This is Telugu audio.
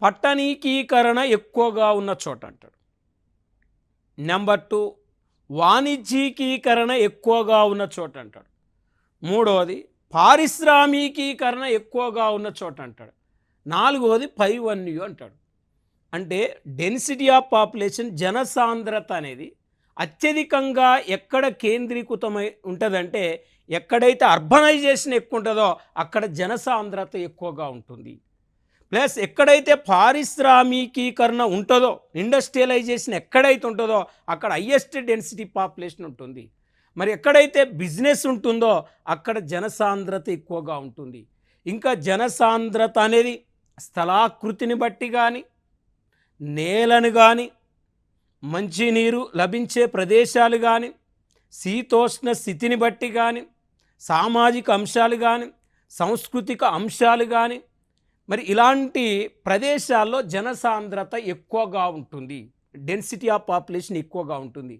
పట్టణీకీకరణ ఎక్కువగా ఉన్న చోట అంటాడు. నెంబర్ 2 వాణిజ్యీకీకరణ ఎక్కువగా ఉన్న చోట అంటాడు. మూడవది పారిశ్రామికీకరణ ఎక్కువగా ఉన్న చోట అంటాడు. నాలుగవది పైవన్యు అంటాడు. అంటే డెన్సిటీ ఆఫ్ పాపులేషన్, జనసాంద్రత అనేది అత్యధికంగా ఎక్కడ కేంద్రీకృతమై ఉంటుందంటే, ఎక్కడైతే అర్బనైజేషన్ ఎక్కువ ఉంటుందో అక్కడ జనసాంద్రత ఎక్కువగా ఉంటుంది. ప్లస్ ఎక్కడైతే పారిశ్రామికీకరణ ఉంటుందో, ఇండస్ట్రియలైజేషన్ ఎక్కడైతే ఉంటుందో అక్కడ హయ్యెస్ట్ డెన్సిటీ పాపులేషన్ ఉంటుంది. మరి ఎక్కడైతే బిజినెస్ ఉంటుందో అక్కడ జనసాంద్రత ఎక్కువగా ఉంటుంది. ఇంకా జనసాంద్రత అనేది స్థలాకృతిని బట్టి కానీ, నేలను కానీ, మంచినీరు లభించే ప్రదేశాలు కానీ, శీతోష్ణ స్థితిని బట్టి కానీ, సామాజిక అంశాలు కానీ, సాంస్కృతిక అంశాలు కానీ, మరి ఇలాంటి ప్రదేశాల్లో జనసాంద్రత ఎక్కువగా ఉంటుంది, డెన్సిటీ ఆఫ్ పాపులేషన్ ఎక్కువగా ఉంటుంది.